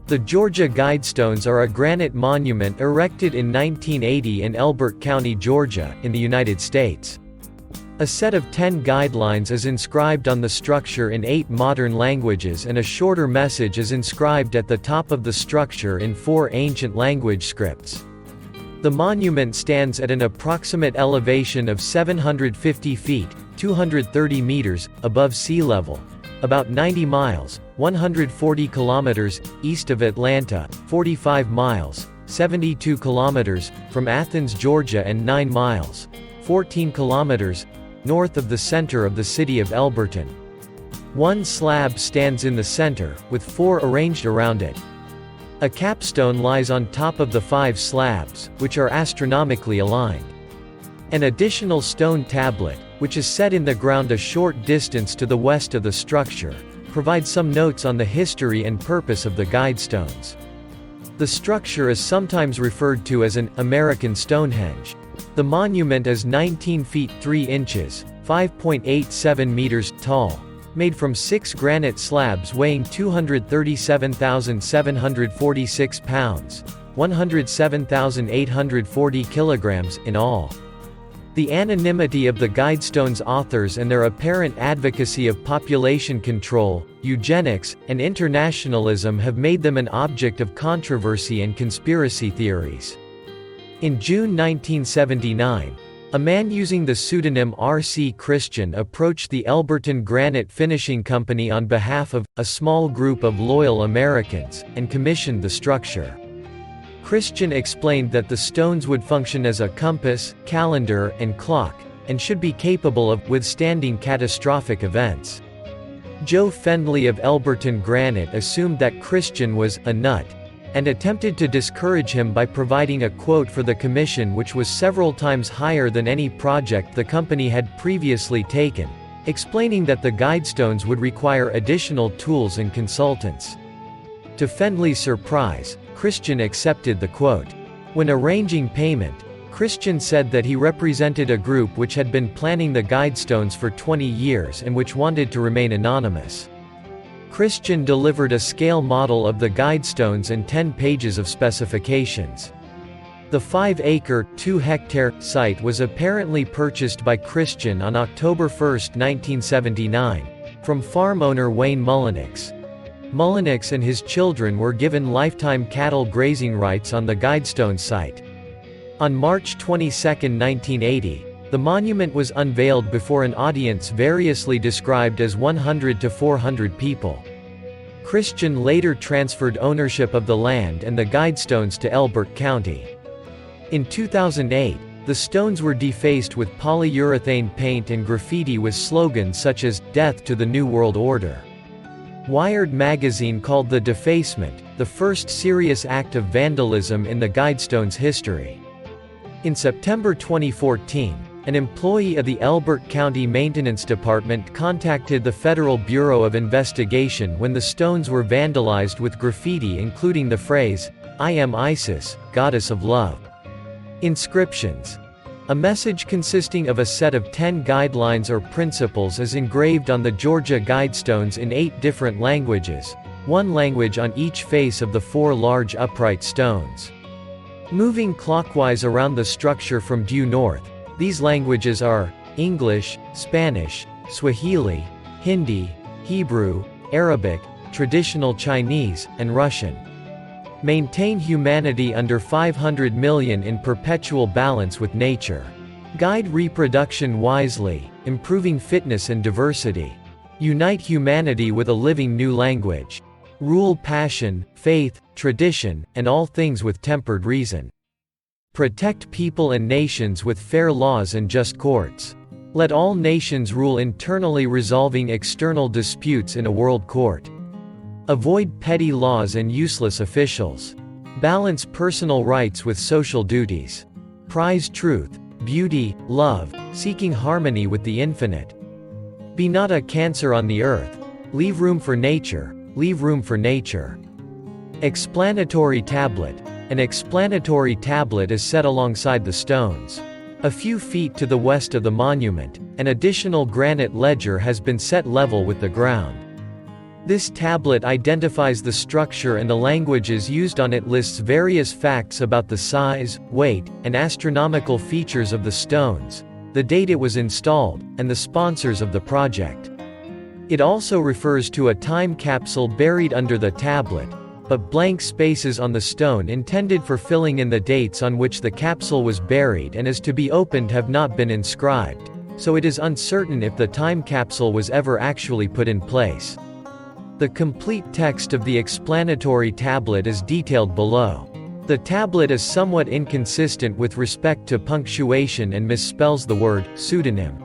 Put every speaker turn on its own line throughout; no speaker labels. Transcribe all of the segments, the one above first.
The Georgia Guidestones are a granite monument erected in 1980 in Elbert County, Georgia, in the United States. A set of 10 guidelines is inscribed on the structure in 8 modern languages, and a shorter message is inscribed at the top of the structure in 4 ancient language scripts. The monument stands at an approximate elevation of 750 feet, 230 meters, above sea level, about 90 miles, 140 kilometers, east of Atlanta, 45 miles, 72 kilometers, from Athens, Georgia, and 9 miles, 14 kilometers, north of the center of the city of Elberton. One slab stands in the center, with 4 arranged around it. A capstone lies on top of the 5 slabs, which are astronomically aligned. An additional stone tablet, which is set in the ground a short distance to the west of the structure, provides some notes on the history and purpose of the Guidestones. The structure is sometimes referred to as an American Stonehenge. The monument is 19 feet 3 inches, 5.87 meters, tall, made from 6 granite slabs weighing 237,746 pounds, 107,840 kilograms, in all. The anonymity of the Guidestones' authors and their apparent advocacy of population control, eugenics, and internationalism have made them an object of controversy and conspiracy theories. In June 1979, a man using the pseudonym R.C. Christian approached the Elberton Granite Finishing Company on behalf of a small group of loyal Americans, and commissioned the structure. Christian explained that the stones would function as a compass, calendar, and clock, and should be capable of withstanding catastrophic events. Joe Fendley of Elberton Granite assumed that Christian was a nut, and attempted to discourage him by providing a quote for the commission which was several times higher than any project the company had previously taken, explaining that the Guidestones would require additional tools and consultants. To Fendley's surprise, Christian accepted the quote. When arranging payment, Christian said that he represented a group which had been planning the Guidestones for 20 years and which wanted to remain anonymous. Christian delivered a scale model of the Guidestones and 10 pages of specifications. The 5-acre, 2-hectare site was apparently purchased by Christian on October 1, 1979, from farm owner Wayne Mullenix. Mullenix and his children were given lifetime cattle grazing rights on the Guidestone site. On March 22, 1980, the monument was unveiled before an audience variously described as 100 to 400 people. Christian later transferred ownership of the land and the Guidestones to Elbert County. In 2008, the stones were defaced with polyurethane paint and graffiti with slogans such as, "Death to the New World Order." Wired magazine called the defacement the first serious act of vandalism in the Guidestones' history. In September 2014, an employee of the Elbert County Maintenance Department contacted the Federal Bureau of Investigation when the stones were vandalized with graffiti including the phrase, "I am Isis, goddess of love." Inscriptions. A message consisting of a set of 10 guidelines or principles is engraved on the Georgia Guidestones in 8 different languages, one language on each face of the 4 large upright stones. Moving clockwise around the structure from due north, these languages are English, Spanish, Swahili, Hindi, Hebrew, Arabic, traditional Chinese, and Russian. Maintain humanity under 500 million in perpetual balance with nature. Guide reproduction wisely, improving fitness and diversity. Unite humanity with a living new language. Rule passion, faith, tradition, and all things with tempered reason. Protect people and nations with fair laws and just courts. Let all nations rule internally, resolving external disputes in a world court. Avoid petty laws and useless officials. Balance personal rights with social duties. Prize truth, beauty, love, seeking harmony with the infinite. Be not a cancer on the earth. Leave room for nature, leave room for nature. Explanatory tablet. An explanatory tablet is set alongside the stones. A few feet to the west of the monument, an additional granite ledger has been set level with the ground. This tablet identifies the structure, and the languages used on it lists various facts about the size, weight, and astronomical features of the stones, the date it was installed, and the sponsors of the project. It also refers to a time capsule buried under the tablet, but blank spaces on the stone intended for filling in the dates on which the capsule was buried and is to be opened have not been inscribed, so it is uncertain if the time capsule was ever actually put in place. The complete text of the explanatory tablet is detailed below. The tablet is somewhat inconsistent with respect to punctuation and misspells the word pseudonym.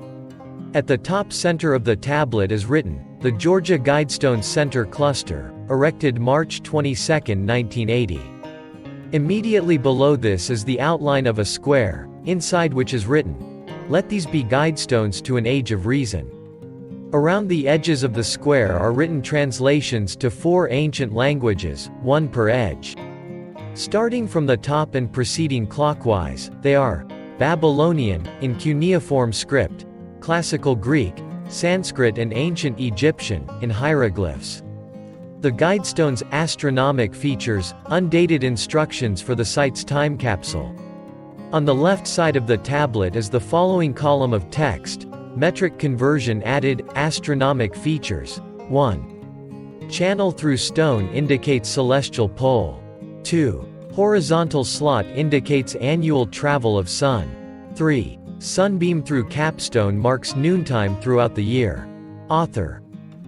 At the top center of the tablet is written, "The Georgia Guidestones Center Cluster, erected March 22, 1980. Immediately below this is the outline of a square, inside which is written, "Let these be guidestones to an age of reason." Around the edges of the square are written translations to 4 ancient languages, 1 per edge. Starting from the top and proceeding clockwise, they are Babylonian, in cuneiform script, Classical Greek, Sanskrit, and Ancient Egyptian, in hieroglyphs. The Guidestones' astronomic features, undated instructions for the site's time capsule. On the left side of the tablet is the following column of text: Metric conversion added, astronomic features. 1. Channel through stone indicates celestial pole. 2. Horizontal slot indicates annual travel of sun. 3. Sunbeam through capstone marks noontime throughout the year. Author: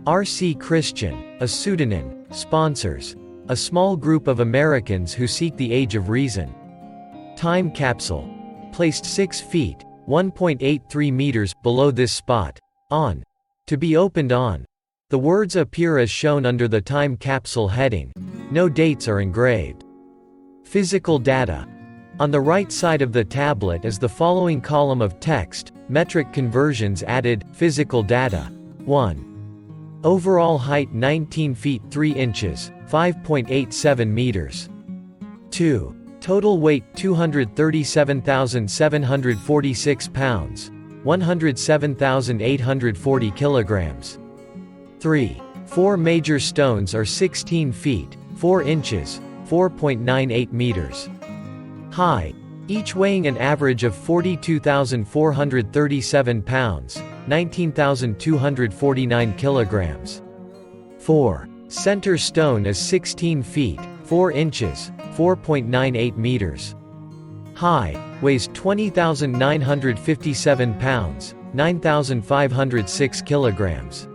R.C. Christian, a pseudonym. Sponsors: a small group of Americans who seek the age of reason. Time capsule. Placed 6 feet, 1.83 meters, below this spot. On. To be opened on. The words appear as shown under the time capsule heading. No dates are engraved. Physical data. On the right side of the tablet is the following column of text: Metric conversions added, physical data. 1. Overall height 19 feet 3 inches, 5.87 meters. 2. Total weight 237,746 pounds, 107,840 kilograms. 3. 4 major stones are 16 feet, 4 inches, 4.98 meters. High, each weighing an average of 42,437 pounds, 19,249 kilograms. 4. Center stone is 16 feet, 4 inches, 4.98 meters. High, weighs 20,957 pounds, 9,506 kilograms.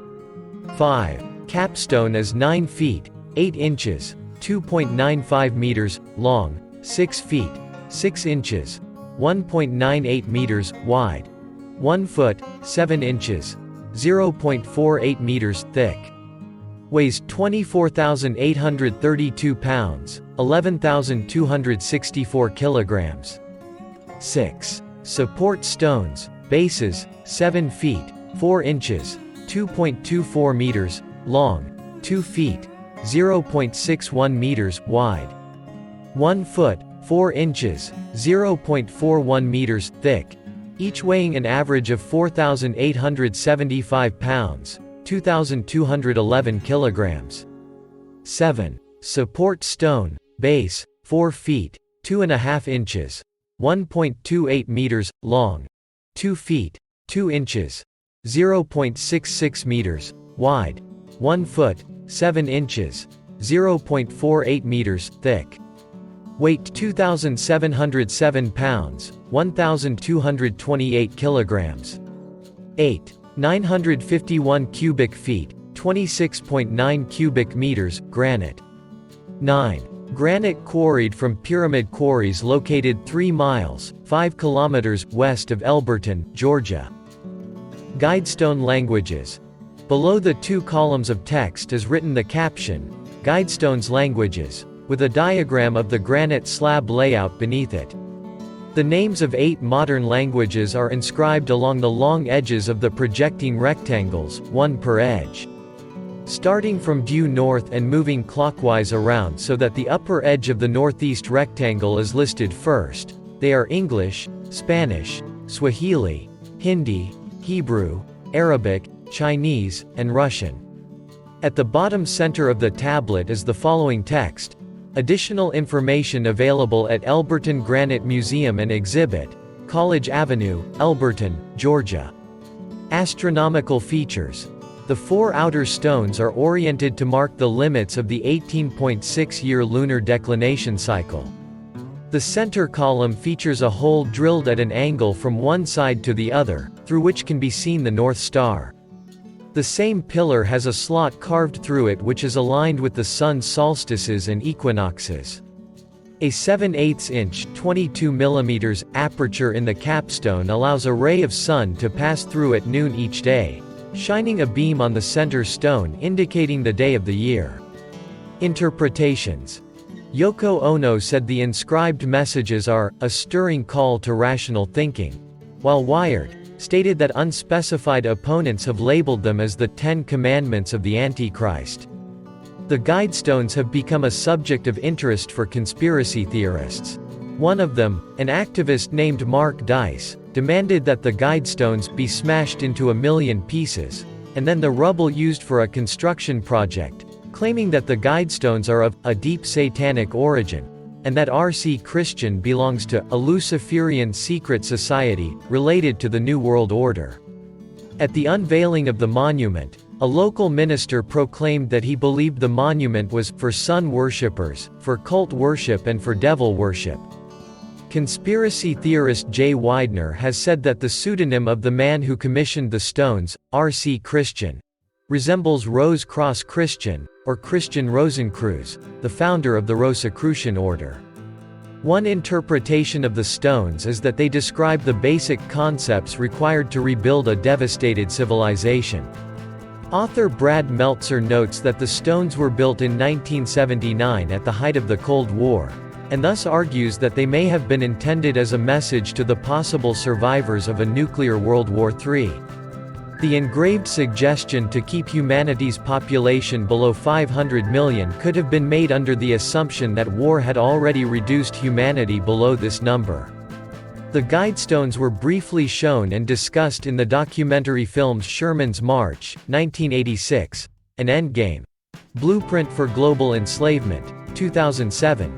5. Capstone is 9 feet, 8 inches, 2.95 meters, long, 6 feet, 6 inches, 1.98 meters, wide. 1 foot, 7 inches, 0.48 meters, thick. Weighs 24,832 pounds, 11,264 kilograms. 6. Support stones, bases, 7 feet, 4 inches, 2.24 meters, long, 2 feet, 0.61 meters, wide. 1 foot, 4 inches, 0.41 meters, thick. Each weighing an average of 4,875 pounds, 2,211 kilograms. 7. Support stone, base, 4 feet, 2.5 inches, 1.28 meters, long, 2 feet, 2 inches, 0.66 meters, wide, 1 foot, 7 inches, 0.48 meters, thick. Weight 2,707 pounds, 1,228 kilograms. 8. 951 cubic feet, 26.9 cubic meters, granite. 9. Granite quarried from pyramid quarries located 3 miles, 5 kilometers, west of Elberton, Georgia. Guidestone languages. Below the 2 columns of text is written the caption, Guidestones languages, with a diagram of the granite slab layout beneath it. The names of 8 modern languages are inscribed along the long edges of the projecting rectangles, 1 per edge. Starting from due north and moving clockwise around so that the upper edge of the northeast rectangle is listed first, they are English, Spanish, Swahili, Hindi, Hebrew, Arabic, Chinese, and Russian. At the bottom center of the tablet is the following text. Additional information available at Elberton Granite Museum and Exhibit, College Avenue, Elberton, Georgia. Astronomical features. The 4 outer stones are oriented to mark the limits of the 18.6-year lunar declination cycle. The center column features a hole drilled at an angle from one side to the other, through which can be seen the North Star. The same pillar has a slot carved through it which is aligned with the sun's solstices and equinoxes. A 7/8 inch (22 mm) aperture in the capstone allows a ray of sun to pass through at noon each day, shining a beam on the center stone indicating the day of the year. Interpretations. Yoko Ono said the inscribed messages are a stirring call to rational thinking, while Wired stated that unspecified opponents have labeled them as the 10 Commandments of the Antichrist. The Guidestones have become a subject of interest for conspiracy theorists. One of them, an activist named Mark Dice, demanded that the Guidestones be smashed into 1,000,000 pieces, and then the rubble used for a construction project, claiming that the Guidestones are of a deep satanic origin, and that R.C. Christian belongs to a Luciferian secret society, related to the New World Order. At the unveiling of the monument, a local minister proclaimed that he believed the monument was for sun worshippers, for cult worship and for devil worship. Conspiracy theorist Jay Widener has said that the pseudonym of the man who commissioned the stones, R.C. Christian, resembles Rose Cross Christian, or Christian Rosencreuz, the founder of the Rosicrucian order. One interpretation of the stones is that they describe the basic concepts required to rebuild a devastated civilization. Author Brad Meltzer notes that the stones were built in 1979 at the height of the Cold War, and thus argues that they may have been intended as a message to the possible survivors of a nuclear World War III. The engraved suggestion to keep humanity's population below 500 million could have been made under the assumption that war had already reduced humanity below this number. The Guidestones were briefly shown and discussed in the documentary films Sherman's March, 1986, and Endgame, Blueprint for Global Enslavement, 2007,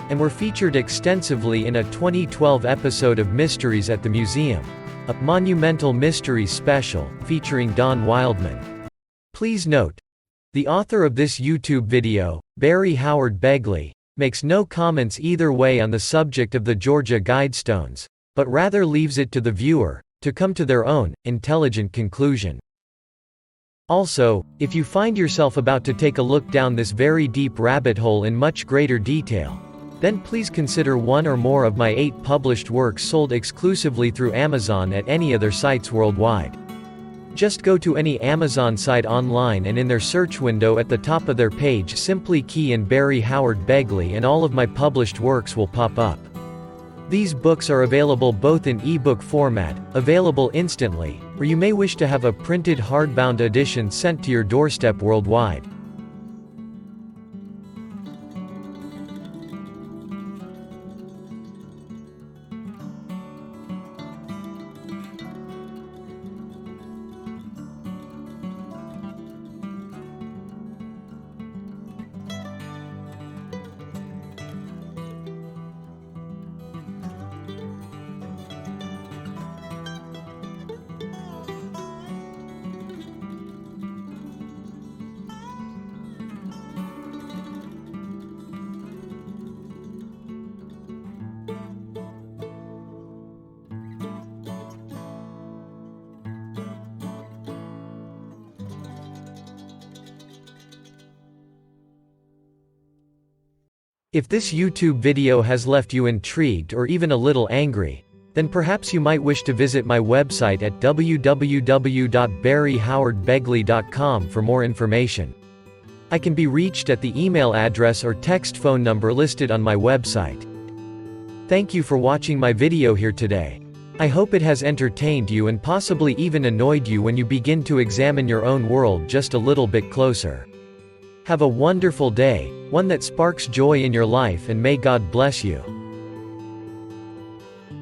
and were featured extensively in a 2012 episode of Mysteries at the Museum, a monumental mysteries special, featuring Don Wildman. Please note, the author of this YouTube video, Barry Howard Begley, makes no comments either way on the subject of the Georgia Guidestones, but rather leaves it to the viewer to come to their own intelligent conclusion. Also, if you find yourself about to take a look down this very deep rabbit hole in much greater detail, then please consider one or more of my 8 published works sold exclusively through Amazon at any other sites worldwide. Just go to any Amazon site online and in their search window at the top of their page simply key in Barry Howard Begley and all of my published works will pop up. These books are available both in ebook format, available instantly, or you may wish to have a printed hardbound edition sent to your doorstep worldwide. If this YouTube video has left you intrigued or even a little angry, then perhaps you might wish to visit my website at www.barryhowardbegley.com for more information. I can be reached at the email address or text phone number listed on my website. Thank you for watching my video here today. I hope it has entertained you and possibly even annoyed you when you begin to examine your own world just a little bit closer. Have a wonderful day, one that sparks joy in your life, and may God bless you.